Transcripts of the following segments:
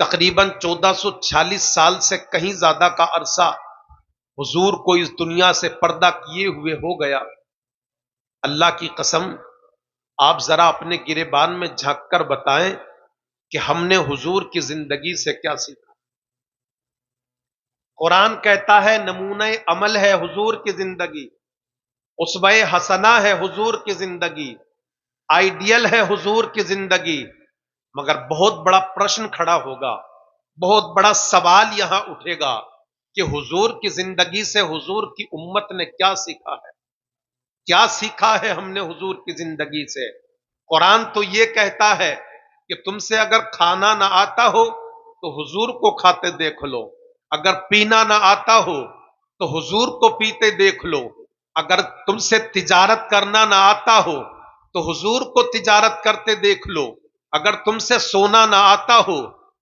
تقریباً 1446 سال سے کہیں زیادہ کا عرصہ حضور کو اس دنیا سے پردہ کیے ہوئے ہو گیا۔ اللہ کی قسم، آپ ذرا اپنے گریبان میں جھانک کر بتائیں کہ ہم نے حضور کی زندگی سے کیا سیکھا؟ قرآن کہتا ہے نمونہ عمل ہے حضور کی زندگی، اسوہ حسنہ ہے حضور کی زندگی، آئیڈیل ہے حضور کی زندگی۔ مگر بہت بڑا پرشن کھڑا ہوگا، بہت بڑا سوال یہاں اٹھے گا کہ حضور کی زندگی سے حضور کی امت نے کیا سیکھا ہے؟ کیا سیکھا ہے ہم نے حضور کی زندگی سے؟ قرآن تو یہ کہتا ہے کہ تم سے اگر کھانا نہ آتا ہو تو حضور کو کھاتے دیکھ لو، اگر پینا نہ آتا ہو تو حضور کو پیتے دیکھ لو، اگر تم سے تجارت کرنا نہ آتا ہو تو حضور کو تجارت کرتے دیکھ لو، اگر تم سے سونا نہ آتا ہو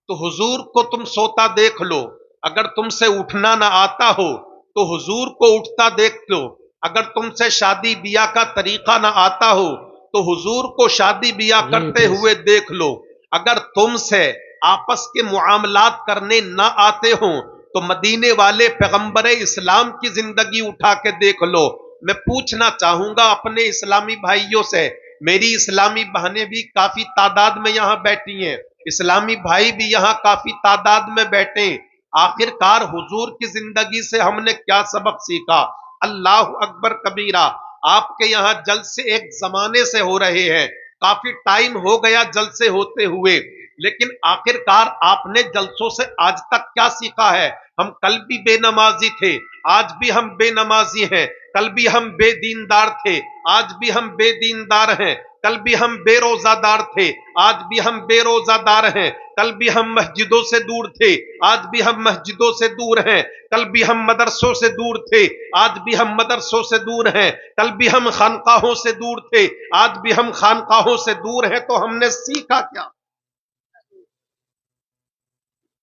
تو حضور کو تم سوتا دیکھ لو، اگر تم سے اٹھنا نہ آتا ہو تو حضور کو اٹھتا دیکھ لو، اگر تم سے شادی بیاہ کا طریقہ نہ آتا ہو تو حضور کو شادی بیاہ کرتے ہوئے دیکھ لو، اگر تم سے آپس کے معاملات کرنے نہ آتے ہوں تو مدینے والے پیغمبر اسلام کی زندگی اٹھا کے دیکھ لو۔ میں پوچھنا چاہوں گا اپنے اسلامی بھائیوں سے، میری اسلامی بہنیں بھی کافی تعداد میں یہاں بیٹھی ہیں، اسلامی بھائی بھی یہاں کافی تعداد میں بیٹھے ہیں، آخر کار حضور کی زندگی سے ہم نے کیا سبق سیکھا؟ اللہ اکبر کبیرہ۔ آپ کے یہاں جلسے ایک زمانے سے ہو رہے ہیں، کافی ٹائم ہو گیا جلسے ہوتے ہوئے، لیکن آخر کار آپ نے جلسوں سے آج تک کیا سیکھا ہے؟ ہم کل بھی بے نمازی تھے، آج بھی ہم بے نمازی ہیں، کل بھی ہم بے دیندار تھے، آج بھی ہم بے دیندار ہیں، کل بھی ہم بے روزہ دار تھے، آج بھی ہم بے روزہ دار ہیں، کل بھی ہم مسجدوں سے دور تھے، آج بھی ہم مسجدوں سے دور ہیں، کل بھی ہم مدرسوں سے دور تھے، آج بھی ہم مدرسوں سے دور ہیں، کل بھی ہم خانقاہوں سے دور تھے، آج بھی ہم خانقاہوں سے دور ہیں۔ تو ہم نے سیکھا کیا؟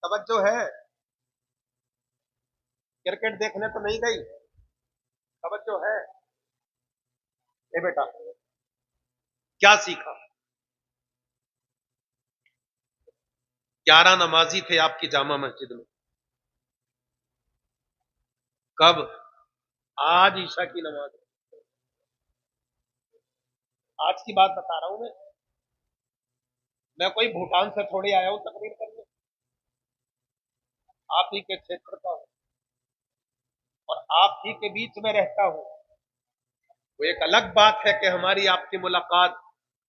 توجہ ہے؟ کرکٹ دیکھنے تو نہیں گئی؟ توجہ ہے؟ اے بیٹا، کیا سیکھا؟ 11 نمازی تھے آپ کی جامع مسجد میں، کب؟ آج عشاء کی نماز، آج کی بات بتا رہا ہوں میں کوئی بھوٹان سے تھوڑی آیا ہوں تقریر کرنے، آپ ہی کے چھیتر کا ہوں اور آپ ہی کے بیچ میں رہتا ہوں۔ وہ ایک الگ بات ہے کہ ہماری آپ کی ملاقات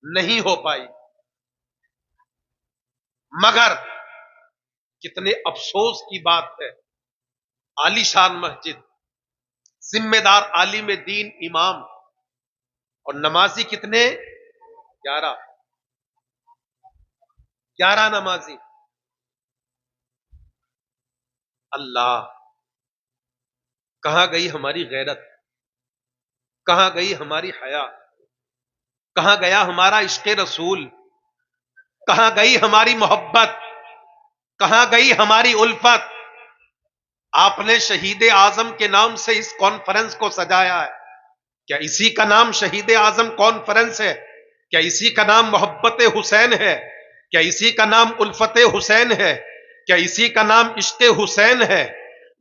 نہیں ہو پائی، مگر کتنے افسوس کی بات ہے، عالی شان مسجد، ذمہ دار عالم دین امام، اور نمازی کتنے؟ 11 نمازی۔ اللہ، کہاں گئی ہماری غیرت؟ کہاں گئی ہماری حیا؟ کہاں گیا ہمارا عشق رسول؟ کہاں گئی ہماری محبت؟ کہاں گئی ہماری الفت؟ آپ نے شہید اعظم کے نام سے اس کانفرنس کو سجایا ہے، کیا اسی کا نام شہید اعظم کانفرنس ہے؟ کیا اسی کا نام محبت حسین ہے؟ کیا اسی کا نام الفت حسین ہے؟ کیا اسی کا نام عشق حسین ہے؟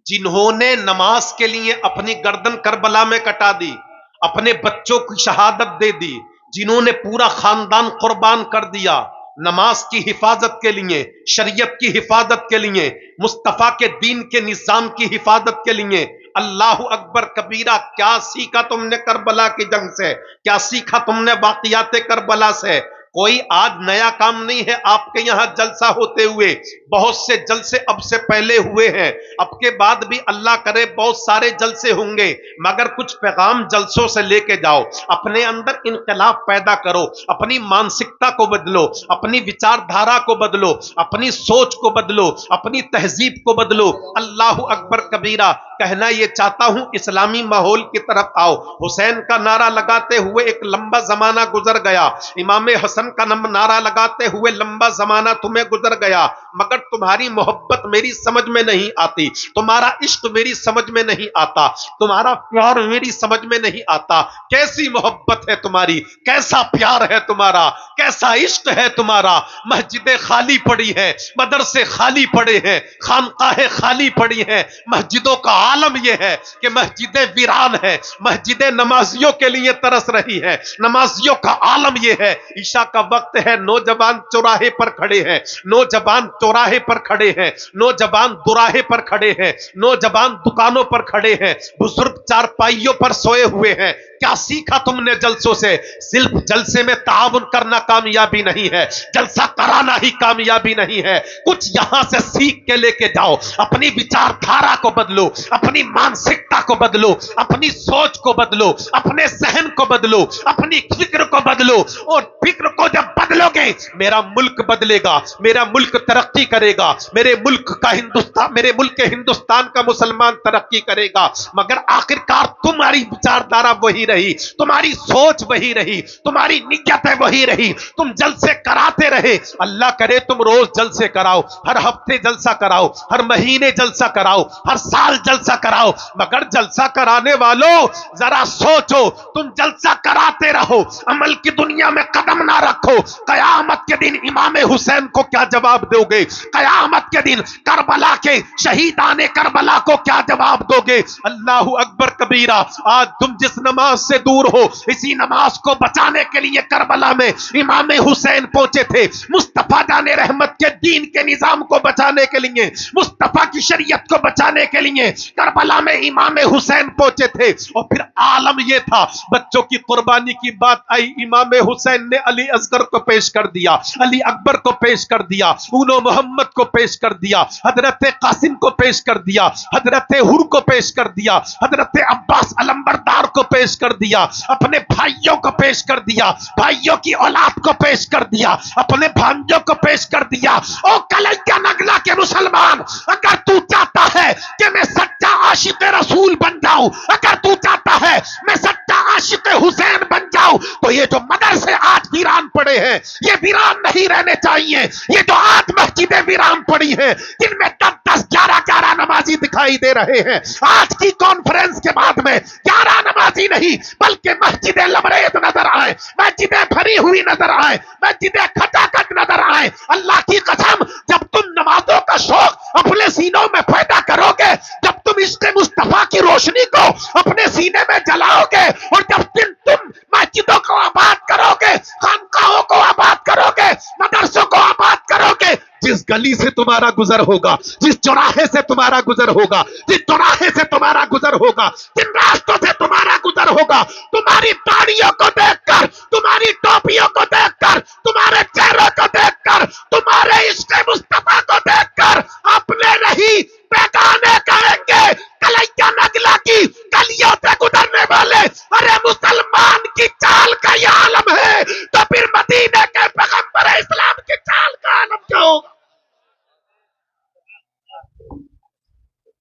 جنہوں نے نماز کے لیے اپنی گردن کربلا میں کٹا دی، اپنے بچوں کی شہادت دے دی، جنہوں نے پورا خاندان قربان کر دیا نماز کی حفاظت کے لیے، شریعت کی حفاظت کے لیے، مصطفیٰ کے دین کے نظام کی حفاظت کے لیے، اللہ اکبر کبیرہ۔ کیا سیکھا تم نے کربلا کی جنگ سے؟ کیا سیکھا تم نے واقعات کربلا سے؟ کوئی آج نیا کام نہیں ہے آپ کے یہاں جلسہ ہوتے ہوئے، بہت سے جلسے اب سے پہلے ہوئے ہیں، اب کے بعد بھی اللہ کرے بہت سارے جلسے ہوں گے، مگر کچھ پیغام جلسوں سے لے کے جاؤ، اپنے اندر انقلاب پیدا کرو، اپنی مانسکتا کو بدلو، اپنی وچار دھارا کو بدلو، اپنی سوچ کو بدلو، اپنی تہذیب کو بدلو۔ اللہ اکبر کبیرہ۔ कहना ये चाहता हूं इस्लामी माहौल की तरफ आओ। हुसैन का नारा लगाते हुए एक लंबा जमाना गुजर गया, इमाम हसन का नारा लगाते हुए लंबा जमाना तुम्हें गुजर गया, मगर तुम्हारी मोहब्बत मेरी समझ में नहीं आती, तुम्हारा इश्क मेरी समझ में नहीं आता, तुम्हारा प्यार मेरी समझ में नहीं आता। कैसी मोहब्बत है तुम्हारी, कैसा प्यार है तुम्हारा, कैसा इश्क है तुम्हारा। मस्जिदें खाली पड़ी हैं, मदरसे खाली पड़े हैं, खानकाहें खाली पड़ी हैं। मस्जिदों का आलम यह है कि मस्जिदें वीरान है, मस्जिदें नमाजियों के लिए तरस रही है, नमाजियों का आलम यह है। ईशा का वक्त है, नौजवान चौराहे पर खड़े हैं, नौजवान चौराहे पर खड़े हैं, नौजवान दुराहे पर खड़े हैं, नौजवान दुकानों पर खड़े हैं, बुजुर्ग चारपाइयों पर सोए हुए हैं। क्या सीखा तुमने जलसों से? सिर्फ जलसे में ताउन करना कामयाबी नहीं है, जलसा कराना ही कामयाबी नहीं है। कुछ यहां से सीख के लेके जाओ, अपनी विचारधारा को बदलो, अपनी मानसिकता को बदलो, अपनी सोच को बदलो, अपने सहन को बदलो, अपनी फिक्र को बदलो। और फिक्र को जब बदलोगे मेरा मुल्क बदलेगा, मेरा मुल्क तरक्की करेगा, मेरे मुल्क का हिंदुस्तान, मेरे मुल्क के हिंदुस्तान का मुसलमान तरक्की करेगा। मगर आखिरकार तुम्हारी विचारधारा वही रही, तुम्हारी सोच वही रही, तुम्हारी नियतें वही रही, तुम जलसे कराते रहे। अल्लाह करे तुम रोज जलसे कराओ, हर हफ्ते जलसा कराओ, हर महीने जलसा कराओ, हर साल जलसा कराओ, मगर जलसा कराने वालों जरा सोचो, तुम जलसा कराते रहो, अमल की दुनिया में कदम ना रखो, कयामत के दिन इमाम हुसैन को क्या जवाब दोगे? कयामत के दिन करबला के शहीदाने करबला को क्या जवाब दोगे? अल्लाहु अकबर कबीरा। आज तुम जिस नमाज से दूर हो, इसी नमाज को बचाने के लिए करबला में इमाम हुसैन पहुंचे थे, मुस्तफा जाने रहमत के दीन के निजाम को बचाने के लिए, मुस्तफा की शरीयत को बचाने के लिए करबला में इमाम हुसैन पहुंचे थे। और फिर आलम यह था, बच्चों की कुर्बानी की बात आई, इमाम हुसैन ने अली असगर को पेश कर दिया, अली अकबर को पेश कर दिया, उनो मोहम्मद को पेश कर दिया, हजरत कासिम को पेश कर दिया, हजरत हुर को पेश कर दिया, हजरत अब्बास अलंबरदार को पेश कर दिया, अपने भाइयों को पेश कर दिया, भाइयों की औलाद को पेश कर दिया, अपने भांजों को पेश कर दिया। ओ कलैया नगला के मुसलमान, अगर तू चाहता है कि मैं सच्चा आशिक रसूल बन जाऊं, अगर तू चाहता है मैं सच्चा आशिक हुसैन बन जाऊं, तो ये जो मदरसे आज वीरान पड़े हैं, ये वीरान नहीं रहने चाहिए। ये जो आज मस्जिदें वीरान पड़ी हैं, जिनमें 10-10, 11-11 नमाजी दिखाई दे रहे हैं, आज की कॉन्फ्रेंस के बाद में 11 नमाजी नहीं बल्कि मस्जिदें लबरेज नजर आए, मस्जिदें भरी हुई नजर आए, मस्जिदें खचाखच नजर आए। अल्लाह की कसम, जब तुम नमाजों का शौक अपने सीनों में पैदा करोगे, जब तुम इश्क़ मुस्तफा की रोशनी को अपने सीने में जलाओगे, और जब तुम मस्जिदों को आबाद करोगे, खानकाहों को आबाद करोगे, मदरसों को आबाद करोगे, जिस गली से तुम्हारा गुजर होगा, जिस चौराहे से तुम्हारा गुजर होगा, जिस चौराहे से तुम्हारा गुजर होगा, जिन रास्तों से तुम्हारा गुजर होगा, तुम्हारी दाढ़ियों को देखकर, तुम्हारी टोपियों को देखकर, तुम्हारे चेहरों को देखकर, तुम्हारे इश्क़ मुस्तफा को देखकर अपने नहीं बेगाने कहेंगे, कलैया नगला की गलियों से गुजरने वाले, अरे मुसलमान की चाल का ये आलम है, तो फिर मदीने के पैगंबर इस्लाम की चाल का आलम क्या होगा?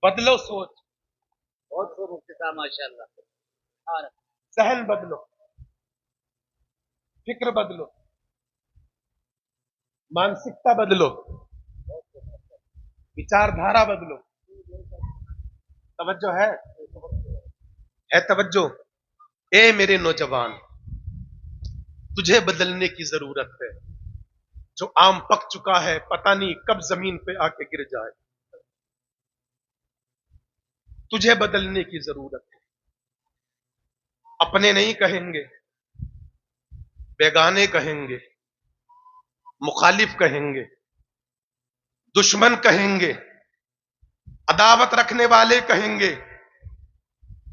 बदलो सोच, बहुत खूब मुफ्ती माशाल्लाह। सहन बदलो, फिक्र बदलो, मानसिकता बदलो, विचारधारा बदलो। तवज्जो है तवज्जो। ए मेरे नौजवान, तुझे बदलने की जरूरत है। जो आम पक चुका है पता नहीं कब जमीन पे आके गिर जाए। तुझे बदलने की जरूरत है। अपने नहीं कहेंगे, बेगाने कहेंगे, मुखालिफ कहेंगे, दुश्मन कहेंगे, अदावत रखने वाले कहेंगे।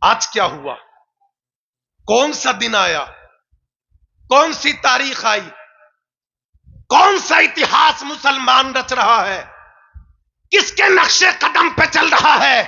आज क्या हुआ? कौन सा दिन आया? कौन सी तारीख आई? कौन सा इतिहास मुसलमान रच रहा है? किसके नक्शे कदम पे चल रहा है?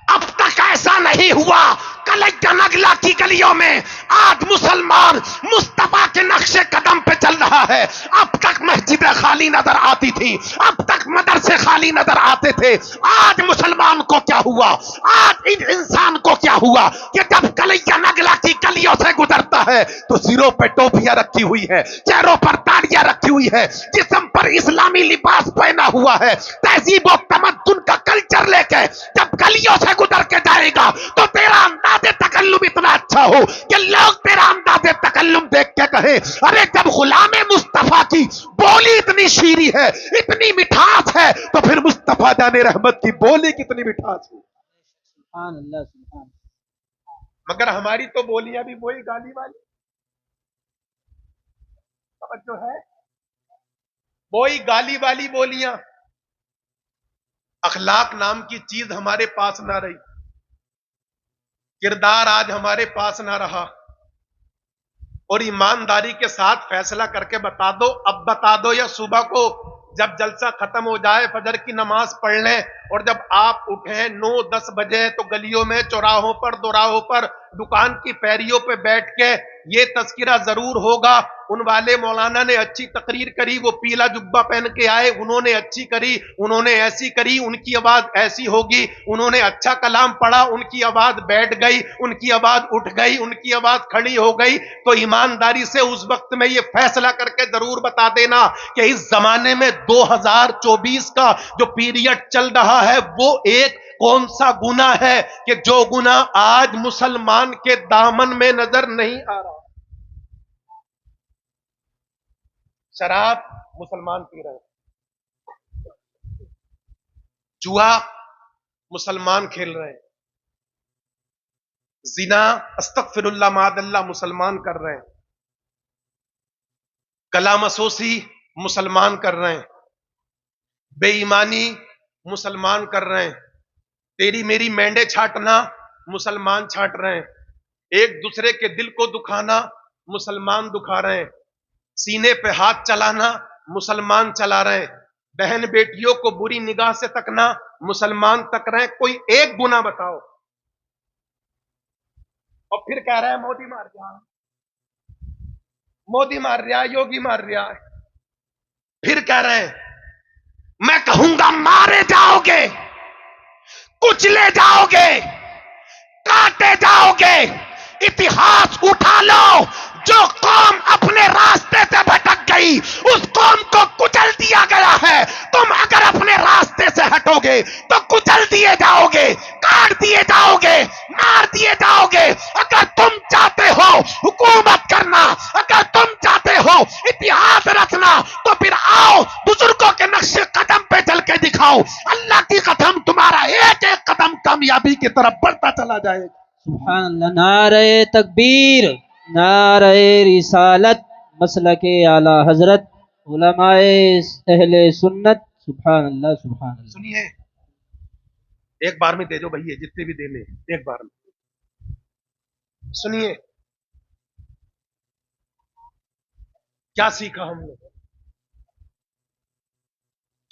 अब तक ऐसा नहीं हुआ। कलैया नगला की गलियों में आज मुसलमान मुस्तफा के नक्शे कदम पे चल रहा है। अब तक मस्जिदें खाली नजर आती थी, अब तक मदरसे खाली नजर आते थे। आज मुसलमान को क्या हुआ, आज इंसान को क्या हुआ कि जब कलैया नगला की गलियों से गुजरता है तो सिरों पे टोपियां रखी हुई है, चेहरों पर दाढ़ियां रखी हुई है, जिस्म पर इस्लामी लिबास पहना हुआ है, तहजीब और तमद्दुन का कल्चर लेके जब गलियों से गुजर के जाएगा तो तेरा अंदाज़े तकल्लुम इतना अच्छा हो कि लोग तेरा अंदाज़े तकल्लुम देख के कहे, अरे जब गुलामे मुस्तफा की बोली इतनी शीरी है, इतनी मिठास है, तो फिर मुस्तफा जाने रहमत की बोली कितनी मिठास है। सुभान अल्लाह, सुभान। मगर हमारी तो बोलियां भी वही गाली वाली, जो है वही गाली वाली बोलियां। अखलाक नाम की चीज हमारे पास ना रही, किरदार आज हमारे पास ना रहा। और ईमानदारी के साथ फैसला करके बता दो, अब बता दो या सुबह को जब जलसा खत्म हो जाए, फजर की नमाज पढ़ लें और जब आप उठें 9-10 बजे तो गलियों में, चौराहों पर, दोराहों पर, दुकान की पैरियों पे बैठ के ये तस्किरा जरूर होगा, उन वाले मौलाना ने अच्छी तकरीर करी, वो पीला जुब्बा पहन के आए, उन्होंने अच्छी करी, उन्होंने ऐसी करी, उनकी आवाज ऐसी होगी, उन्होंने अच्छा कलाम पढ़ा, उनकी आवाज बैठ गई, उनकी आवाज उठ गई, उनकी आवाज खड़ी हो गई। तो ईमानदारी से उस वक्त में ये फैसला करके जरूर बता देना कि इस जमाने में 2024 का जो पीरियड चल रहा है वो एक कौन सा गुनाह है कि जो गुनाह आज मुसलमान के दामन में नजर नहीं आ रहा। शराब मुसलमान पी रहे हैं, जुआ मुसलमान खेल रहे हैं, जिना अस्तगफिरुल्लाह मादल्ला मुसलमान कर रहे हैं, कलामसोसी मुसलमान कर रहे हैं, बेईमानी मुसलमान कर रहे हैं, तेरी मेरी मेंढे छाटना मुसलमान छाट रहे हैं, एक दूसरे के दिल को दुखाना मुसलमान दुखा रहे हैं, सीने पे हाथ चलाना मुसलमान चला रहे हैं, बहन बेटियों को बुरी निगाह से तकना मुसलमान तक रहे हैं। कोई एक गुनाह बताओ। और फिर कह रहा है मोदी मार रहा है, मोदी मार रहा है, योगी मार रहा है। फिर कह रहे हैं मैं कहूंगा मारे जाओगे, कुचले जाओगे, काटे जाओगे। इतिहास उठा लो, जो कौम अपने रास्ते से भटक गई उस कौम को कुचल दिया गया है। तुम अगर अपने रास्ते से हटोगे तो कुचल दिए जाओगे, काट दिए जाओगे, मार दिए जाओगे। अगर तुम चाहते हो हुकूमत करना, अगर तुम चाहते हो इतिहास रचना, तो फिर आओ बुजुर्गों के नक्शे कदम पे चल के दिखाओ। अल्लाह की कसम तुम्हारा एक एक कदम कामयाबी की तरफ बढ़ता चला जाएगा। सुभान अल्लाह। नारे तकबीर, नारे रिसालत, मसलके आला हजरत, उलमाए अहले सुन्नत। सुभान अल्लाह, सुभान अल्लाह। सुनिए, एक बार में दे दो भैया, जितने भी देने एक बार में सुनिए। क्या सीखा हमने,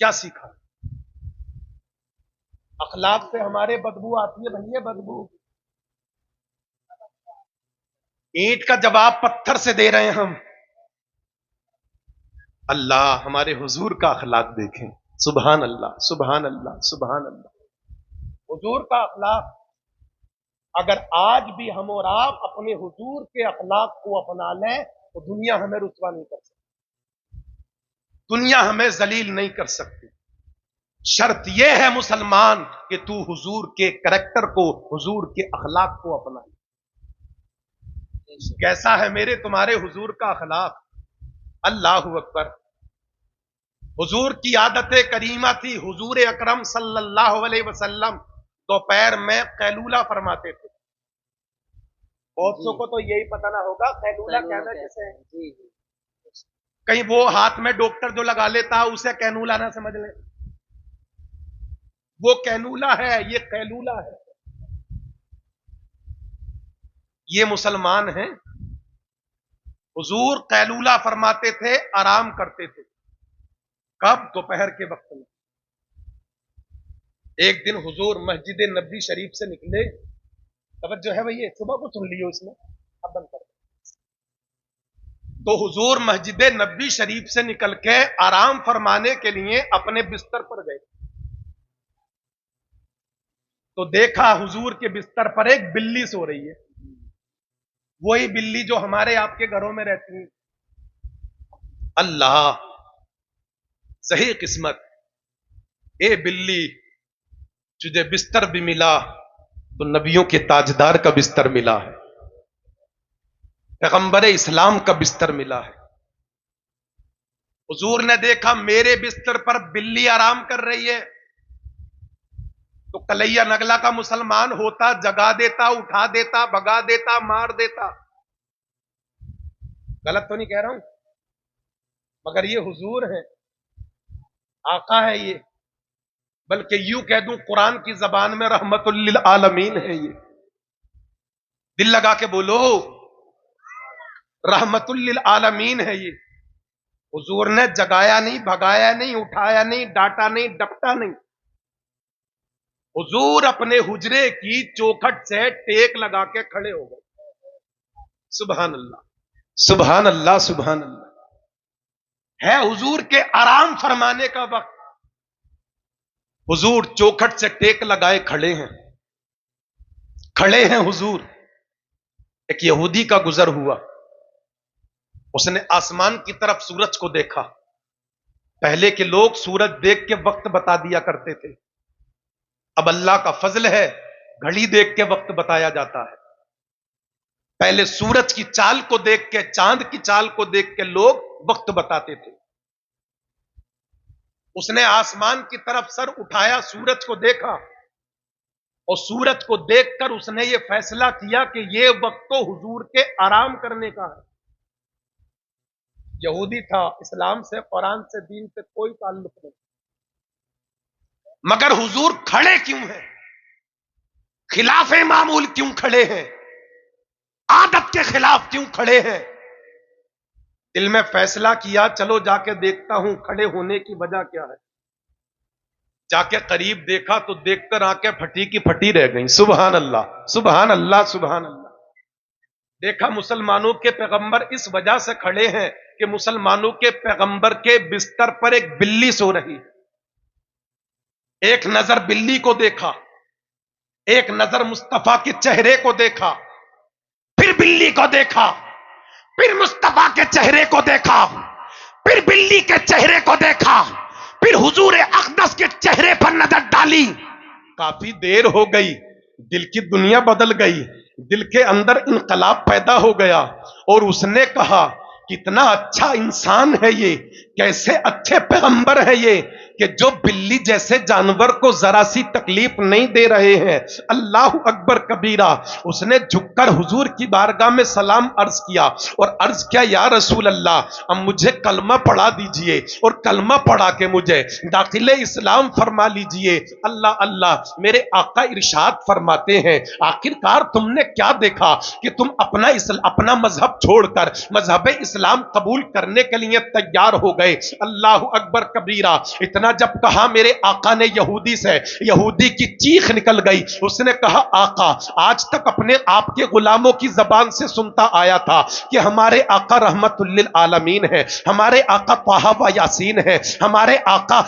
क्या सीखा? अखलाक से हमारे बदबू आती है भैया, बदबू। ईंट का जवाब पत्थर से दे रहे हैं हम। अल्लाह हमारे हुजूर का अखलाक देखें। सुभान अल्लाह, सुभान अल्लाह, सुभान अल्लाह। हुजूर का अखलाक, अगर आज भी हम और आप अपने हुजूर के अखलाक को अपना लें तो दुनिया हमें रुसवा नहीं कर सकती, दुनिया हमें जलील नहीं कर सकती। शर्त यह है मुसलमान कि तू हुजूर के करैक्टर को, हुजूर के अखलाक को अपना ले। कैसा है मेरे तुम्हारे हुजूर का अखलाक? अल्लाहु अकबर। हुजूर की आदत करीमा थी, हुजूर अकरम सल्लल्लाहु अलैहि वसल्लम दोपहर में कैलूला फरमाते थे। बहुत को तो यही पता ना होगा कैलूला कहना किसे है। कहीं वो हाथ में डॉक्टर जो लगा लेता है उसे कैनूला ना समझ ले, वो कैनूला है, ये कैलूला है। ये मुसलमान हैं। हुजूर कैलूला फरमाते थे, आराम करते थे। कब? दोपहर के वक्त में। एक दिन हुजूर मस्जिद नबी शरीफ से निकले, तवज्जो है भैया, सुबह को सुन लियो इसमें, अब बंद कर। तो हुजूर मस्जिद नबी शरीफ से निकल के आराम फरमाने के लिए अपने बिस्तर पर गए, तो देखा हुजूर के बिस्तर पर एक बिल्ली सो रही है, वही बिल्ली जो हमारे आपके घरों में रहती है। अल्लाह, सही किस्मत, ए बिल्ली तुझे बिस्तर भी मिला तो नबियों के ताजदार का बिस्तर मिला है, पैगंबर इस्लाम का बिस्तर मिला है। हुजूर ने देखा मेरे बिस्तर पर बिल्ली आराम कर रही है, तो कलैया नगला का मुसलमान होता जगा देता, उठा देता, भगा देता, मार देता। गलत तो नहीं कह रहा हूं, मगर ये हुजूर है, आका है ये, बल्कि यूं कह दूं कुरान की जबान में रहमतुल लिल आलमीन है ये। दिल लगा के बोलो, रहमतुल लिल आलमीन है ये। हुजूर ने जगाया नहीं, भगाया नहीं, उठाया नहीं, डांटा नहीं, डपटा नहीं। हुजूर अपने हुजरे की चौखट से टेक लगा के खड़े हो गए। सुभान अल्लाह, सुभान अल्लाह, सुभान अल्लाह। है हुजूर के आराम फरमाने का वक्त, हुजूर चौखट से टेक लगाए खड़े हैं, खड़े हैं हुजूर। एक यहूदी का गुजर हुआ, उसने आसमान की तरफ सूरज को देखा। पहले के लोग सूरज देख के वक्त बता दिया करते थे, अब अल्लाह का फजल है घड़ी देख के वक्त बताया जाता है। पहले सूरज की चाल को देख के, चांद की चाल को देख के लोग वक्त बताते थे। उसने आसमान की तरफ सर उठाया, सूरज को देखा, और सूरज को देखकर उसने ये फैसला किया कि ये वक्त तो हुजूर के आराम करने का है। यहूदी था, इस्लाम से, कुरान से, दीन से कोई ताल्लुक नहीं, मगर हुजूर खड़े क्यों हैं? खिलाफे मामूल क्यों खड़े हैं? आदत के खिलाफ क्यों खड़े हैं? दिल में फैसला किया, चलो जाके देखता हूं खड़े होने की वजह क्या है। जाके करीब देखा तो देखकर आंखें फटी की फटी रह गईं। सुभान अल्लाह, सुभान अल्लाह, सुभान अल्लाह। देखा मुसलमानों के पैगंबर इस वजह से खड़े हैं कि मुसलमानों के पैगंबर के बिस्तर पर एक बिल्ली सो रही है। एक नजर बिल्ली को देखा, एक नजर मुस्तफा के चेहरे को देखा, फिर बिल्ली को देखा, फिर मुस्तफा के चेहरे को देखा, फिर बिल्ली के चेहरे को देखा, फिर हुजूर अक़दस के चेहरे पर नजर डाली। काफी देर हो गई, दिल की दुनिया बदल गई, दिल के अंदर इनकलाब पैदा हो गया, और उसने कहा कितना अच्छा इंसान है ये, कैसे अच्छे पैगंबर है ये कि जो बिल्ली जैसे जानवर को जरा सी तकलीफ नहीं दे रहे हैं। अल्लाह अकबर कबीरा। उसने झुककर हुजूर की बारगाह में सलाम अर्ज किया और अर्ज किया, या रसूल अल्लाह, अब मुझे कलमा पढ़ा दीजिए और कलमा पढ़ा के मुझे दाखिले इस्लाम फरमा लीजिए। अल्लाह अल्लाह, मेरे आका इरशाद फरमाते हैं, आखिरकार तुमने क्या देखा कि तुम अपना मजहब छोड़कर मजहब इस्लाम कबूल करने के लिए तैयार हो गए। अल्लाह अकबर कबीरा। इतना जब कहा मेरे आका ने यहूदी से, यहूदी की चीख निकल गई। उसने कहा, आका, आज तक अपने आपके गुलामों की जबान से सुनता आया था कि हमारे आका रहमतुल लिल आलमीन है, हमारे आका ताहा व यासीन है, हमारे आका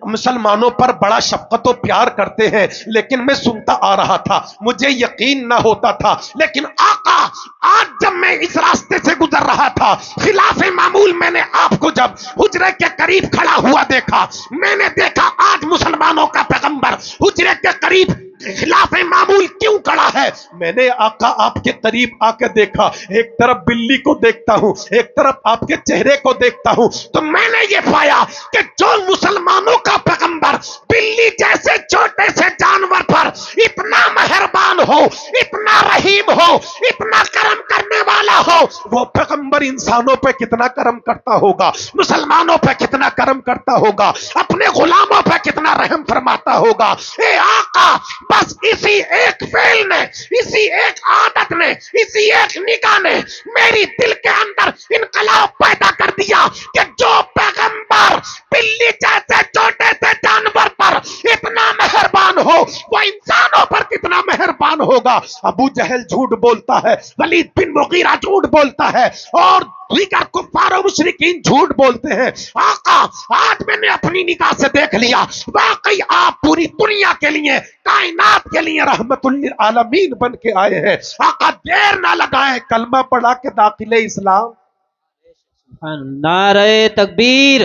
मुसलमानों पर बड़ा शफकत और प्यार करते हैं, लेकिन मैं सुनता आ रहा था, मुझे यकीन ना होता था। लेकिन आका, आज जब मैं इस रास्ते से गुजर रहा था, खिलाफे मामूल मैंने आपको जब हुजरे के करीब खड़ा हुआ देखा, मैंने देखा आज मुसलमानों का पैगंबर हुजरे के करीब खिलाफे मामूल क्यों खड़ा है। मैंने आका आपके करीब आके देखा, एक तरफ बिल्ली को देखता हूं, एक तरफ आपके चेहरे को देखता हूं, तो मैंने ये पाया कि जो मुसलमानों का पैगंबर बिल्ली जैसे छोटे से जानवर पर इतना मेहरबान हो, इतना रहीम हो, इतना करम करने वाला हो, वो पैगंबर इंसानों पे कितना करम करता होगा, मुसलमानों पे कितना करम करता होगा, अपने गुलामों पे कितना रहम फरमाता होगा। ए आका, बस इसी एक फेल ने, इसी एक आदत ने, इसी एक निगाह ने मेरी दिल के अंदर इनकलाब पैदा कर दिया कि जो पैगंबर बिल्ली जैसे छोटे से जानवर पर इतना मेहरबान हो, वो इंसानों पर कितना मेहरबान ہوگا ابو جہل جھوٹ بولتا ہے, ولید بن مغیرہ جھوٹ بولتا ہے, اور دیگر کفار و مشرکین جھوٹ بولتے ہیں. آقا آج میں نے اپنی نگاہ سے دیکھ لیا, واقعی آپ پوری دنیا کے لیے, کائنات کے لیے رحمت للعالمین بن کے آئے ہیں. آقا دیر نہ لگائیں, کلمہ پڑھا کے داخل اسلام. نعرہ تکبیر,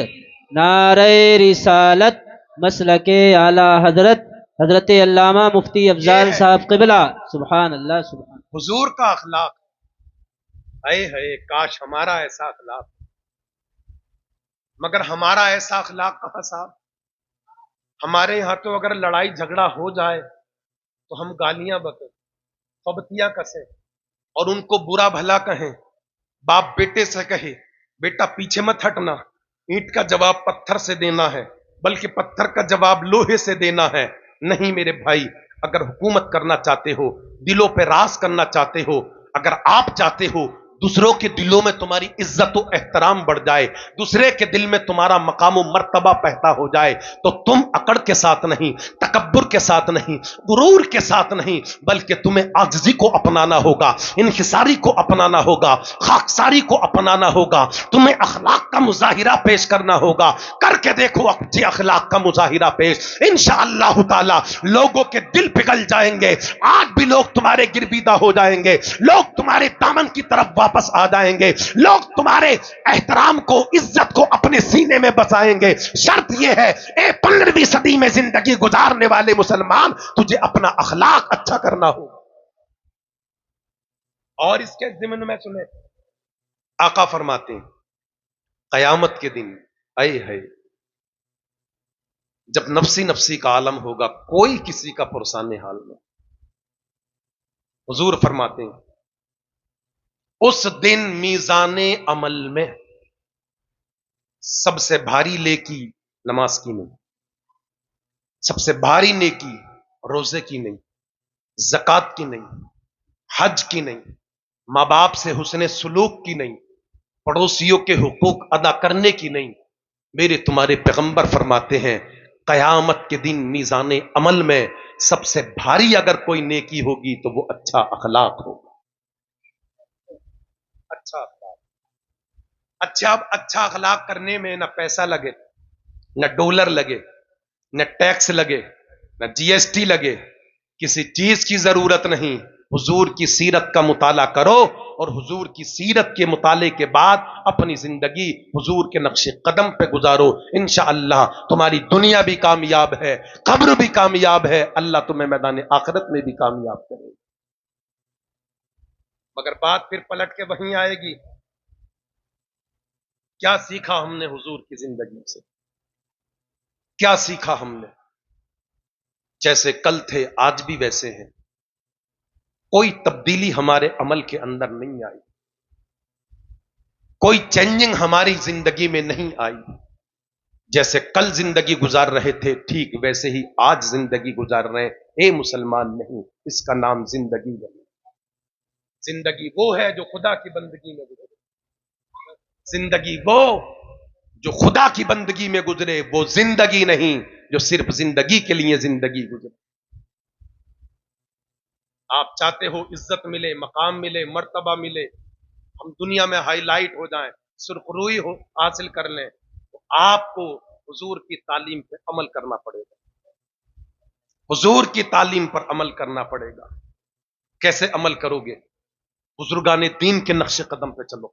نعرہ رسالت, مسلک اعلی حضرت حضرت علامہ مفتی افضال صاحب قبلہ. سبحان اللہ سبحان. حضور کا اخلاق, اے ہے کاش ہمارا ایسا اخلاق, مگر ہمارا ایسا اخلاق کہاں صاحب. ہمارے یہاں تو اگر لڑائی جھگڑا ہو جائے تو ہم گالیاں بکیں, فبتیاں کسیں, اور ان کو برا بھلا کہیں. باپ بیٹے سے کہے بیٹا پیچھے مت ہٹنا, اینٹ کا جواب پتھر سے دینا ہے, بلکہ پتھر کا جواب لوہے سے دینا ہے. نہیں میرے بھائی, اگر حکومت کرنا چاہتے ہو, دلوں پہ راز کرنا چاہتے ہو, اگر آپ چاہتے ہو دوسروں کے دلوں میں تمہاری عزت و احترام بڑھ جائے, دوسرے کے دل میں تمہارا مقام و مرتبہ پیدا ہو جائے, تو تم اکڑ کے ساتھ نہیں, تکبر کے ساتھ نہیں, غرور کے ساتھ نہیں, بلکہ تمہیں عاجزی کو اپنانا ہوگا, انکساری کو اپنانا ہوگا, خاکساری کو اپنانا ہوگا. تمہیں اخلاق کا مظاہرہ پیش کرنا ہوگا. کر کے دیکھو اچھے اخلاق کا مظاہرہ پیش, انشاءاللہ تعالی لوگوں کے دل پگھل جائیں گے. آج بھی لوگ تمہارے گرویدہ ہو جائیں گے, لوگ تمہارے دامن کی طرف واپس آ جائیں گے, لوگ تمہارے احترام کو, عزت کو اپنے سینے میں بسائیں گے. شرط یہ ہے اے 15ویں صدی میں زندگی گزارنے والے مسلمان, تجھے اپنا اخلاق اچھا کرنا ہوگا. اور اس کے ضمن میں سنیں, آقا فرماتے ہیں قیامت کے دن, اے ہے جب نفسی نفسی کا عالم ہوگا, کوئی کسی کا پرسان حال نہیں. حضور فرماتے ہیں اس دن میزان عمل میں سب سے بھاری نیکی نماز کی نہیں, سب سے بھاری نیکی روزے کی نہیں, زکوٰۃ کی نہیں, حج کی نہیں, ماں باپ سے حسن سلوک کی نہیں, پڑوسیوں کے حقوق ادا کرنے کی نہیں. میرے تمہارے پیغمبر فرماتے ہیں قیامت کے دن میزان عمل میں سب سے بھاری اگر کوئی نیکی ہوگی تو وہ اچھا اخلاق ہوگا. اچھا اخلاق, اچھا اخلاق کرنے میں نہ پیسہ لگے, نہ ڈالر لگے, نہ ٹیکس لگے, نہ جی ایس ٹی لگے, کسی چیز کی ضرورت نہیں. حضور کی سیرت کا مطالعہ کرو, اور حضور کی سیرت کے مطالعے کے بعد اپنی زندگی حضور کے نقش قدم پہ گزارو. انشاءاللہ تمہاری دنیا بھی کامیاب ہے, قبر بھی کامیاب ہے, اللہ تمہیں میدان آخرت میں بھی کامیاب کرے. مگر بات پھر پلٹ کے وہیں آئے گی, کیا سیکھا ہم نے حضور کی زندگی سے, کیا سیکھا ہم نے؟ جیسے کل تھے آج بھی ویسے ہیں, کوئی تبدیلی ہمارے عمل کے اندر نہیں آئی, کوئی چینجنگ ہماری زندگی میں نہیں آئی. جیسے کل زندگی گزار رہے تھے ٹھیک ویسے ہی آج زندگی گزار رہے ہیں. اے مسلمان نہیں, اس کا نام زندگی نہیں. زندگی وہ ہے جو خدا کی بندگی میں گزرے, زندگی وہ جو خدا کی بندگی میں گزرے, وہ زندگی نہیں جو صرف زندگی کے لیے زندگی گزرے. آپ چاہتے ہو عزت ملے, مقام ملے, مرتبہ ملے, ہم دنیا میں ہائی لائٹ ہو جائیں, سرخروئی ہو حاصل کر لیں, تو آپ کو حضور کی تعلیم پر عمل کرنا پڑے گا. حضور کی تعلیم پر عمل کرنا پڑے گا. کیسے عمل کرو گے؟ بزرگان دین کے نقش قدم پہ چلو,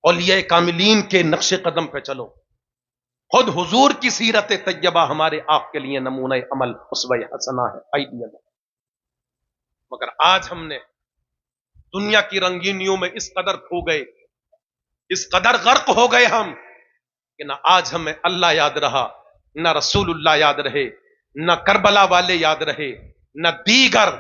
اولیاء کاملین کے نقش قدم پہ چلو. خود حضور کی سیرت طیبہ ہمارے آپ کے لیے نمونہ عمل, اسوہ حسنہ ہے, آئیڈیل ہے. مگر آج ہم نے دنیا کی رنگینیوں میں اس قدر کھو گئے, اس قدر غرق ہو گئے ہم, کہ نہ آج ہمیں اللہ یاد رہا, نہ رسول اللہ یاد رہے, نہ کربلا والے یاد رہے, نہ دیگر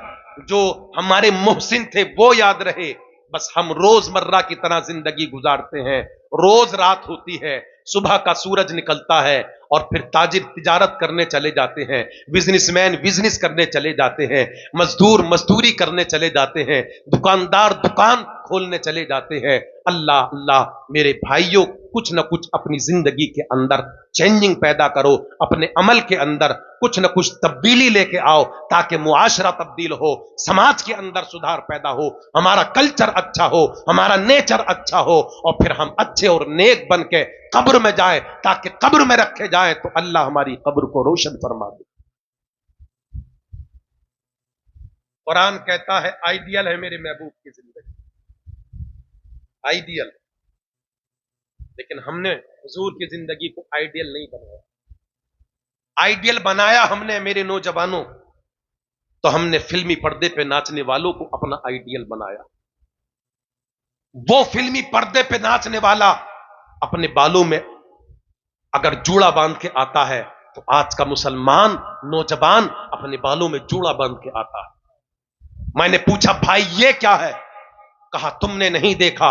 جو ہمارے محسن تھے وہ یاد رہے. بس ہم روز مرہ کی طرح زندگی گزارتے ہیں. روز رات ہوتی ہے, صبح کا سورج نکلتا ہے, اور پھر تاجر تجارت کرنے چلے جاتے ہیں, بزنس مین بزنس کرنے چلے جاتے ہیں, مزدور مزدوری کرنے چلے جاتے ہیں, دکاندار دکان کھولنے چلے جاتے ہیں. اللہ اللہ میرے بھائیوں, کچھ نہ کچھ اپنی زندگی کے اندر چینجنگ پیدا کرو, اپنے عمل کے اندر कुछ न कुछ तब्दीली लेके आओ ताकि मुआशरा तब्दील हो, समाज के अंदर सुधार पैदा हो, हमारा कल्चर अच्छा हो, हमारा नेचर अच्छा हो, और फिर हम अच्छे और नेक बन के कब्र में जाए, ताकि कब्र में रखे जाए तो अल्लाह हमारी कब्र को रोशन फरमा दे। कुरान कहता है आइडियल है मेरे महबूब की जिंदगी, आइडियल, लेकिन हमने हुजूर की जिंदगी को आइडियल नहीं बनाया। आइडियल बनाया हमने मेरे नौजवानों, तो हमने फिल्मी पर्दे पे नाचने वालों को अपना आइडियल बनाया। वो फिल्मी पर्दे पे नाचने वाला अपने बालों में अगर जूड़ा बांध के आता है, तो आज का मुसलमान नौजवान अपने बालों में जूड़ा बांध के आता है। मैंने पूछा भाई ये क्या है? कहा तुमने नहीं देखा,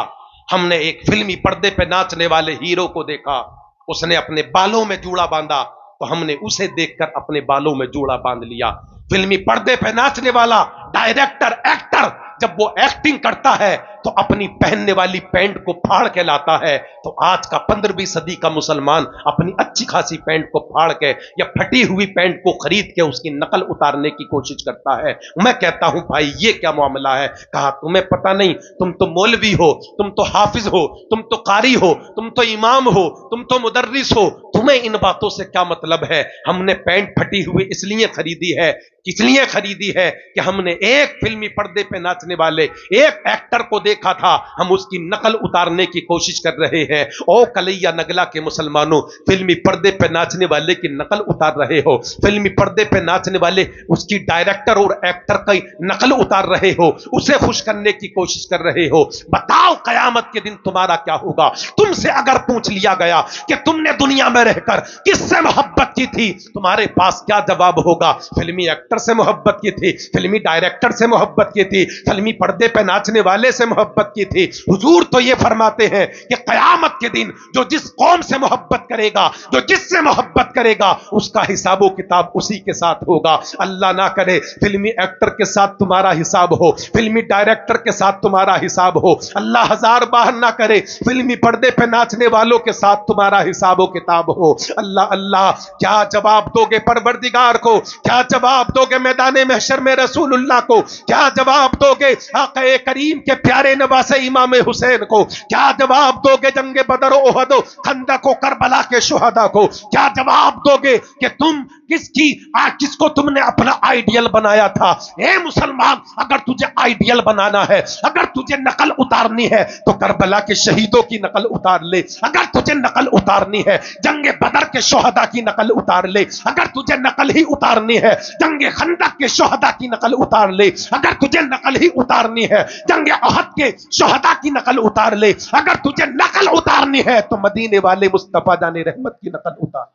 हमने एक फिल्मी पर्दे पे नाचने वाले हीरो को देखा, उसने अपने बालों में जूड़ा बांधा, तो हमने उसे देखकर अपने बालों में जूड़ा बांध लिया। फिल्मी पर्दे पे नाचने वाला डायरेक्टर, एक्टर जब वो एक्टिंग करता है तो अपनी पहनने वाली पैंट को फाड़ के लाता है। तो आज का 15वीं सदी का मुसलमान अपनी अच्छी खासी पैंट को फाड़ के या फटी हुई पैंट को खरीद के उसकी नकल उतारने की कोशिश करता है। मैं कहता हूं भाई ये क्या मामला है? कहा तुम्हें पता नहीं, तुम तो मौलवी हो, तुम तो हाफिज हो, तुम तो कारी हो, तुम तो इमाम हो, तुम तो मुदर्रिस हो, तुम्हें इन बातों से क्या मतलब है? हमने पैंट फटी हुई इसलिए खरीदी है, इसलिए खरीदी है कि हमने एक फिल्मी पर्दे पे नाचने वाले एक एक्टर को देखा था, हम उसकी नकल उतारने की कोशिश कर रहे हैं। ओ कलैया नगला के मुसलमानों, फिल्मी पर्दे पे नाचने वाले की नकल उतार रहे हो, फिल्मी पर्दे पे नाचने वाले उसकी डायरेक्टर और एक्टर की नकल उतार रहे हो, उसे खुश करने की कोशिश कर रहे हो। बताओ कयामत के दिन तुम्हारा क्या होगा? तुमसे अगर पूछ लिया गया कि तुमने दुनिया में रहकर किससे मोहब्बत की थी, तुम्हारे पास क्या जवाब होगा? फिल्मी एक्टर से मोहब्बत की थी, फिल्मी डायरेक्टर से मोहब्बत की थी, फिल्मी पर्दे पे नाचने वाले से मोहब्बत की थी। हुजूर तो ये फरमाते हैं कि कयामत के दिन जो जिस कौम से मोहब्बत करेगा, जो जिससे मोहब्बत करेगा, उसका हिसाबो किताब उसी के साथ होगा। अल्लाह ना करे फिल्मी एक्टर के साथ तुम्हारा हिसाब हो, फिल्मी डायरेक्टर के साथ तुम्हारा हिसाब हो। अल्लाह हजार बार ना करे फिल्मी पर्दे पे नाचने वालों के साथ तुम्हारा हिसाबो किताब हो। अल्लाह अल्लाह, क्या जवाब दोगे परवरदिगार को? क्या जवाब दोगे मैदाने महशर में रसूलुल्लाह को? क्या जवाब दोगे आक़े करीम के प्यारे नवासे इमाम हुसैन को? क्या जवाब दोगे जंगे बदर ओहद खंदक करबला के शुहदा को? क्या जवाब दोगे कि तुम किसको तुमने अपना आइडियल बनाया था? ए मुसलमान, अगर तुझे आइडियल बनाना है, अगर तुझे नकल उतारनी है, तो करबला के शहीदों की नकल उतार ले। अगर तुझे नकल उतारनी है, जंगे बदर के शुहदा की नकल उतार ले। अगर तुझे नकल ही उतारनी है, जंगे खंदक के शुहदा की नकल उतार ले। अगर तुझे नकल ही उतारनी है, जंगे अहद के शुहदा की नकल उतार ले। अगर तुझे नकल उतारनी है, तो मदीने वाले मुस्तफा जाने रहमत की नकल उतार।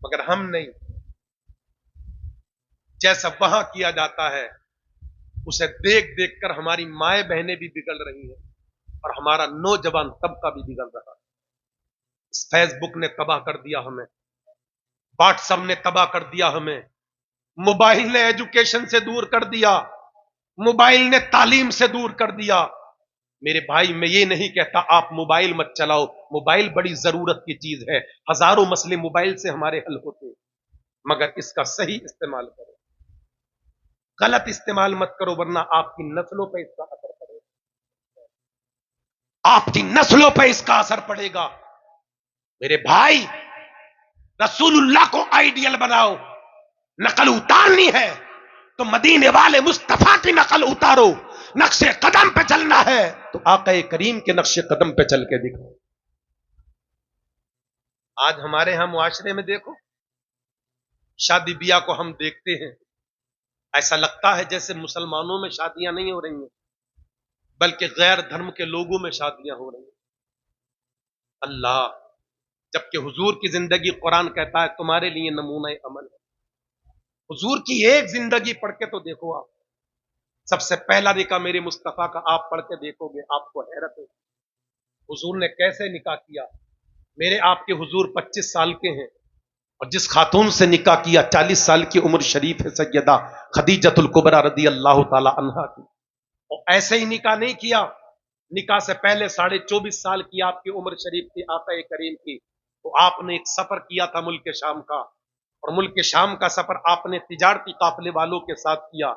मगर हम नहीं, जैसा वहां किया जाता है उसे देख देख कर हमारी माए बहनें भी बिगड़ रही हैं और हमारा नौजवान तबका भी बिगड़ रहा है। फेसबुक ने तबाह कर दिया हमें, व्हाट्सएप ने तबाह कर दिया हमें, मोबाइल ने एजुकेशन से दूर कर दिया, मोबाइल ने तालीम से दूर कर दिया। मेरे भाई, मैं ये नहीं कहता आप मोबाइल मत चलाओ, मोबाइल बड़ी जरूरत की चीज है, हजारों मसले मोबाइल से हमारे हल होते हैं, मगर इसका सही इस्तेमाल करो, गलत इस्तेमाल मत करो, वरना आपकी नस्लों पर इसका असर पड़ेगा, आपकी नस्लों पर इसका असर पड़ेगा। मेरे भाई, रसूलुल्लाह को आइडियल बनाओ। नकल उतारनी है तो मदीने वाले मुस्तफा की नकल उतारो। नक्शे कदम पे चलना है तो आक़े करीम के नक्शे कदम पे चल के दिखाओ। आज हमारे यहां मुआशरे में देखो, शादी ब्याह को हम देखते हैं, ऐसा लगता है जैसे मुसलमानों में शादियां नहीं हो रही हैं, बल्कि गैर धर्म के लोगों में शादियां हो रही हैं। अल्लाह, जबकि हुजूर की जिंदगी कुरान कहता है तुम्हारे लिए नमूना अमल है। हुजूर की एक जिंदगी पढ़ के तो देखो आप, सबसे पहला निकाह मेरे मुस्तफा का आप पढ़ के देखोगे, आपको हैरत है हुजूर ने कैसे निकाह किया। मेरे आपके हुजूर 25 साल के हैं और जिस खातून से निकाह किया 40 साल की उम्र शरीफ है, सैयदा खदीजतुल कुबरा रदी अल्लाह ताला अन्हा की। और ऐसे ही निकाह नहीं किया, निकाह से पहले 24.5 साल की आपकी उम्र शरीफ थी आका करीम की, تو آپ نے ایک سفر کیا تھا ملک شام کا، اور ملک شام کا سفر آپ نے تجارتی قافلے والوں کے ساتھ کیا۔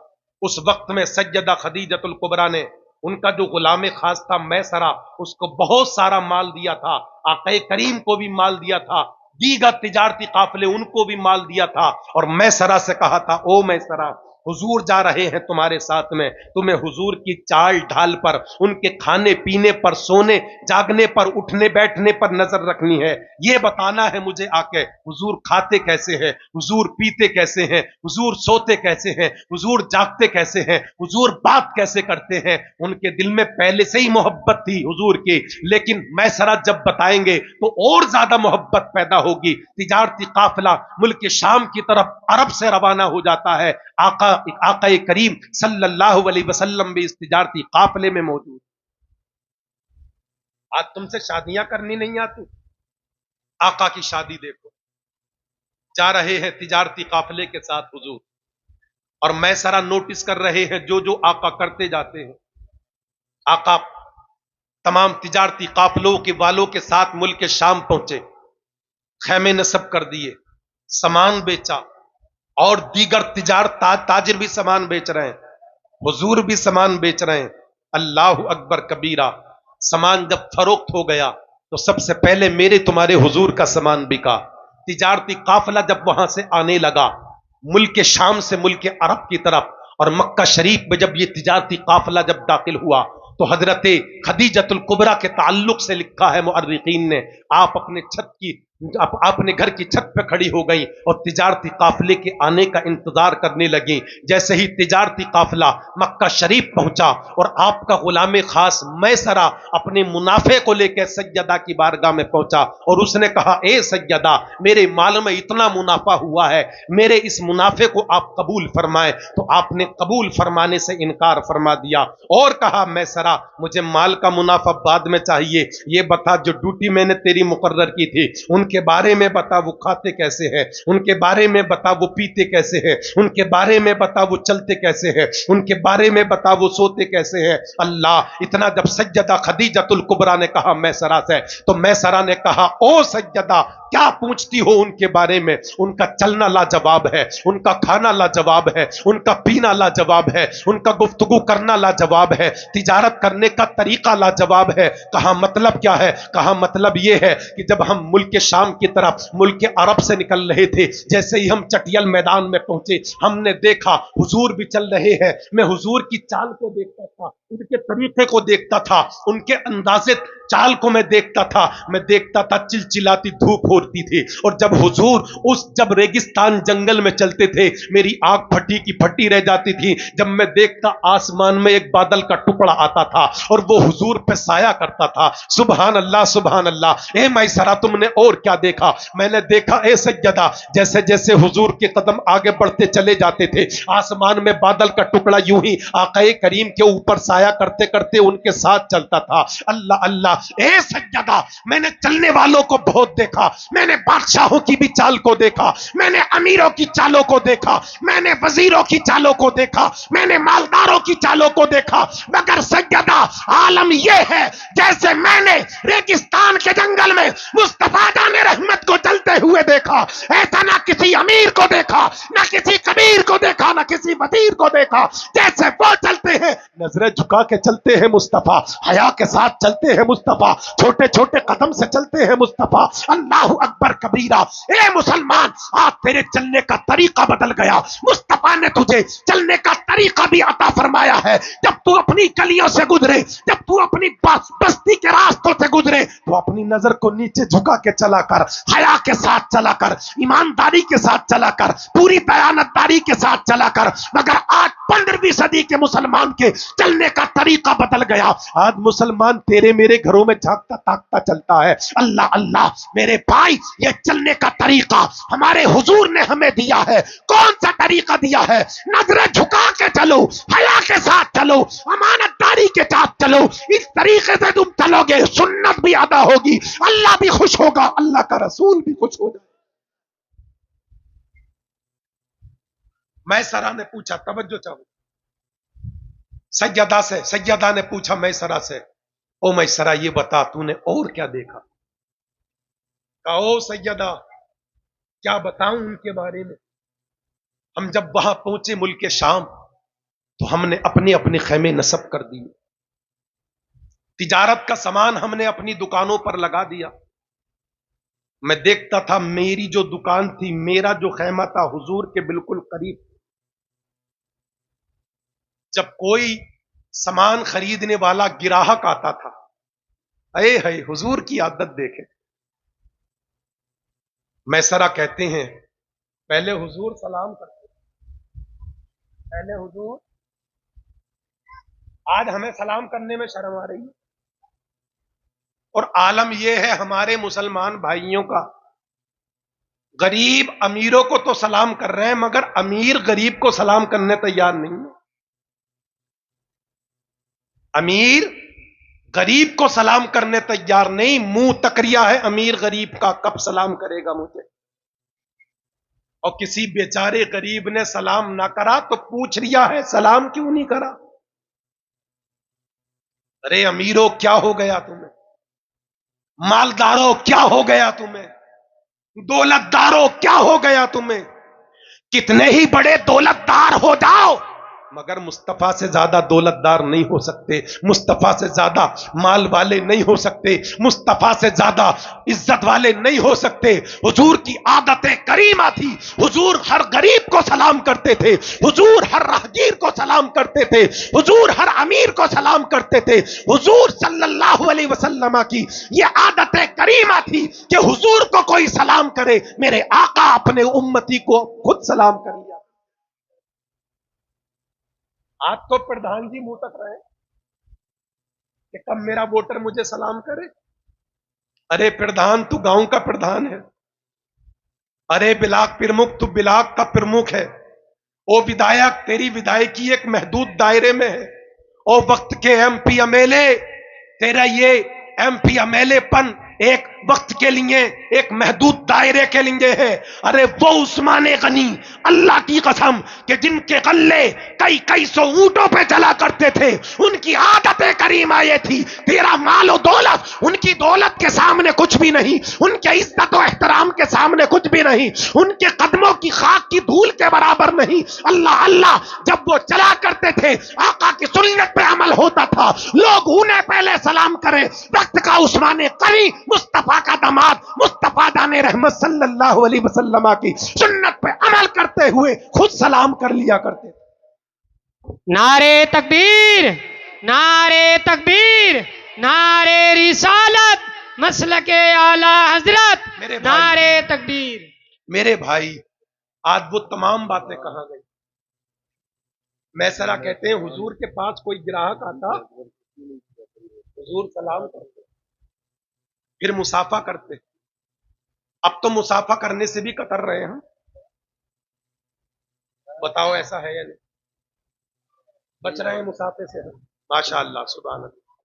اس وقت میں سیدہ خدیجۃ الکبریٰ نے ان کا جو غلام خاص تھا میسرہ، اس کو بہت سارا مال دیا تھا، آقا کریم کو بھی مال دیا تھا، دیگر تجارتی قافلے ان کو بھی مال دیا تھا، اور میسرہ سے کہا تھا او میسرہ، حضور جا رہے ہیں تمہارے ساتھ میں، تمہیں حضور کی چال ڈھال پر، ان کے کھانے پینے پر، سونے جاگنے پر، اٹھنے بیٹھنے پر نظر رکھنی ہے، یہ بتانا ہے مجھے آ کے حضور کھاتے کیسے ہیں، حضور پیتے کیسے ہیں، حضور سوتے کیسے ہیں، حضور جاگتے کیسے ہیں، حضور بات کیسے کرتے ہیں۔ ان کے دل میں پہلے سے ہی محبت تھی حضور کی، لیکن میسرہ جب بتائیں گے تو اور زیادہ محبت پیدا ہوگی۔ تجارتی قافلہ ملک شام کی طرف عرب سے روانہ ہو جاتا ہے، آقا کریم صلی اللہ علیہ وسلم بھی اس تجارتی قافلے میں موجود۔ آج تم سے شادیاں کرنی نہیں آتی، آقا کی شادی دیکھو، جا رہے ہیں تجارتی قافلے کے ساتھ حضور، اور میسرہ نوٹس کر رہے ہیں جو جو آقا کرتے جاتے ہیں۔ آقا تمام تجارتی قافلوں کے والوں کے ساتھ ملک شام پہنچے، خیمے نصب کر دیے، سامان بیچا، اور دیگر تاجر بھی سامان بیچ رہے ہیں، حضور بھی سامان بیچ رہے ہیں۔ اللہ اکبر کبیرہ، سامان جب فروخت ہو گیا تو سب سے پہلے میرے تمہارے حضور کا سامان بکا۔ تجارتی قافلہ جب وہاں سے آنے لگا ملک شام سے ملک عرب کی طرف، اور مکہ شریف میں جب یہ تجارتی قافلہ جب داخل ہوا تو حضرت خدیجۃ الکبریٰ کے تعلق سے لکھا ہے مؤرخین نے، آپ اپنے گھر کی چھت پہ کھڑی ہو گئی اور تجارتی قافلے کے آنے کا انتظار کرنے لگی۔ جیسے ہی تجارتی قافلہ مکہ شریف پہنچا اور آپ کا غلام خاص میسرہ اپنے منافع کو لے کے سیدہ کی بارگاہ میں پہنچا، اور اس نے کہا اے سیدہ، میرے مال میں اتنا منافع ہوا ہے، میرے اس منافع کو آپ قبول فرمائیں۔ تو آپ نے قبول فرمانے سے انکار فرما دیا اور کہا میسرہ، مجھے مال کا منافع بعد میں چاہیے، یہ بتا جو ڈیوٹی میں نے تیری مقرر کی تھی ان کے بارے میں بتا، وہ کھاتے کیسے ہیں، ان کے بارے میں بتا وہ پیتے کیسے ہیں، ان کے بارے میں بتا وہ چلتے کیسے ہیں، ان کے بارے میں بتا وہ سوتے کیسے ہیں۔ اللہ، اتنا جب سیدہ خدیجۃ الکبریٰ نے کہا میسرہ سے، تو میسرہ نے کہا او سیدہ، کیا پوچھتی ہو ان کے بارے میں؟ ان کا چلنا لاجواب ہے، ان کا کھانا لاجواب ہے، ان کا پینا لاجواب ہے، ان کا گفتگو کرنا لاجواب ہے، تجارت کرنے کا طریقہ لاجواب ہے۔ کہا مطلب کیا ہے؟ کہا مطلب یہ ہے کہ جب ہم ملک شام کی طرف ملک عرب سے نکل رہے تھے، جیسے ہی ہم چٹیل میدان میں پہنچے، ہم نے دیکھا حضور بھی چل رہے ہیں، میں حضور کی چال کو دیکھتا تھا، ان کے طریقے کو دیکھتا تھا، ان کے اندازے چال کو میں دیکھتا تھا چلچلاتی دھوپ ہوتی تھی، اور جب حضور جب ریگستان جنگل میں چلتے تھے میری آنکھ پھٹی کی پھٹی رہ جاتی تھی جب میں دیکھتا آسمان میں ایک بادل کا ٹکڑا آتا تھا اور وہ حضور پہ سایہ کرتا تھا۔ سبحان اللہ سبحان اللہ۔ اے میسرہ، تم نے اور کیا دیکھا؟ میں نے دیکھا اے سیدہ، جیسے جیسے حضور کے قدم آگے بڑھتے چلے جاتے تھے آسمان میں بادل کا ٹکڑا یوں ہی آقا کریم کے اوپر سایہ کرتے کرتے ان کے ساتھ چلتا تھا۔ اللہ اللہ۔ اے سیدہ، میں نے چلنے والوں کو بہت دیکھا، میں نے بادشاہوں کی بھی چال کو دیکھا، میں نے امیروں کی چالوں کو دیکھا، میں نے وزیروں کی چالوں کو دیکھا، میں نے مالداروں کی چالوں کو دیکھا، مگر سیدہ عالم یہ ہے جیسے میں نے ریگستان کے جنگل میں مصطفیٰ جان رحمت کو چلتے ہوئے دیکھا، ایسا نہ کسی امیر کو دیکھا، نہ کسی کبیر کو دیکھا، نہ کسی وزیر کو دیکھا، جیسے وہ چلتے ہیں نظریں جھکا کے چلتے ہیں مصطفیٰ، حیا کے ساتھ چلتے ہیں مصطفیٰ، چھوٹے چھوٹے قدم سے چلتے ہیں مصطفیٰ۔ اللہ اکبر کبیرہ۔ اے مسلمان، آج تیرے چلنے کا طریقہ بدل گیا، مصطفیٰ نے تجھے چلنے کا طریقہ بھی عطا فرمایا ہے۔ جب تو اپنی گلیوں سے گزرے، جب تو اپنی بستی کے راستوں سے گزرے تو اپنی نظر کو نیچے جھکا کے چلا کر، حیا کے ساتھ چلا کر، ایمانداری کے ساتھ چلا کر، پوری دیانتداری کے ساتھ چلا کر۔ مگر آج 15ویں صدی کے مسلمان کے چلنے کا طریقہ بدل گیا۔ آج مسلمان تیرے میرے گھروں میں جھانکتا تاکتا چلتا ہے۔ اللہ اللہ میرے بھائی، یہ چلنے کا طریقہ ہمارے حضور نے ہمیں دیا ہے۔ کون سا طریقہ دیا ہے؟ نظریں جھکا کے چلو، حیا کے ساتھ چلو، امانت داری کے ساتھ چلو۔ اس طریقے سے تم چلو گے، سنت بھی ادا ہوگی، اللہ بھی خوش ہوگا، اللہ کا رسول بھی خوش ہو جائے۔ میسرہ نے پوچھا، توجہ چاہو، سیدہ نے پوچھا میسرہ سے، او میسرہ یہ بتا تو نے اور کیا دیکھا؟ کہو سیدہ کیا بتاؤں ان کے بارے میں. ہم جب وہاں پہنچے ملک شام تو ہم نے اپنے اپنے خیمے نصب کر دیے. تجارت کا سامان ہم نے اپنی دکانوں پر لگا دیا. میں دیکھتا تھا میری جو دکان تھی, میرا جو خیمہ تھا حضور کے بالکل قریب. جب کوئی سامان خریدنے والا گراہک آتا تھا, اے ہے حضور کی عادت دیکھیں. میسرہ کہتے ہیں پہلے حضور سلام کرتے, پہلے حضور. آج ہمیں سلام کرنے میں شرم آ رہی ہے. اور عالم یہ ہے ہمارے مسلمان بھائیوں کا, غریب امیروں کو تو سلام کر رہے ہیں مگر امیر غریب کو سلام کرنے تیار نہیں ہے. امیر غریب کو سلام کرنے تیار نہیں, منہ تکریا ہے امیر غریب کا, کب سلام کرے گا مجھے. اور کسی بیچارے غریب نے سلام نہ کرا تو پوچھ رہا ہے سلام کیوں نہیں کرا. ارے امیروں کیا ہو گیا تمہیں, مالداروں کیا ہو گیا تمہیں, دولت داروں کیا ہو گیا تمہیں. کتنے ہی بڑے دولت دار ہو جاؤ مگر مصطفیٰ سے زیادہ دولت دار نہیں ہو سکتے, مصطفیٰ سے زیادہ مال والے نہیں ہو سکتے, مصطفیٰ سے زیادہ عزت والے نہیں ہو سکتے. حضور کی عادت کریمہ تھی, حضور ہر غریب کو سلام کرتے تھے, حضور ہر راہگیر کو سلام کرتے تھے, حضور ہر امیر کو سلام کرتے تھے. حضور صلی اللہ علیہ وسلم کی یہ عادت کریمہ تھی کہ حضور کو کوئی سلام کرے, میرے آقا اپنے امتی کو خود سلام کر لیا. آج تو پردھان جی منہ تک رہے کہ کب میرا ووٹر مجھے سلام کرے. ارے پردھان تو گاؤں کا پردھان ہے, ارے بلاک پرمکھ تو بلاک کا پرمکھ ہے, او ودایک تیری ودایکی ایک محدود دائرے میں ہے, او وقت کے M P M L A تیرا یہ M P M L A پن ایک وقت کے لیے ایک محدود دائرے کے لیے ہے. ارے وہ عثمان غنی اللہ کی قسم کہ جن کے غلے کئی کئی سو اونٹوں پہ چلا کرتے تھے, ان کی عادت کریمہ یہ تھی تیرا مال و دولت ان کی دولت کے سامنے کچھ بھی نہیں, ان کے عزت و احترام کے سامنے کچھ بھی نہیں, ان کے قدموں کی خاک کی دھول کے برابر نہیں. اللہ اللہ جب وہ چلا کرتے تھے آقا کی سنت پہ عمل ہوتا تھا, لوگ انہیں پہلے سلام کریں. وقت کا عثمان غنی مصطفیٰ کا داماد مصطفیٰ دان رحمت صلی اللہ علیہ وسلم کی سنت پہ عمل کرتے ہوئے خود سلام کر لیا کرتے تھے. نعرے تکبیر, نعرے تکبیر, نعرے رسالت, مسلک اعلی حضرت, نعرے تکبیر. میرے بھائی آج وہ تمام باتیں کہاں گئی. میسرہ کہتے ہیں حضور کے پاس کوئی گراہک آتا, حضور سلام کرتے پھر مسافہ کرتے. اب تو مسافہ کرنے سے بھی کتر رہے ہیں, بتاؤ ایسا ہے یا نہیں, بچ رہے ہیں مسافے سے. ماشاء اللہ سبحان اللہ.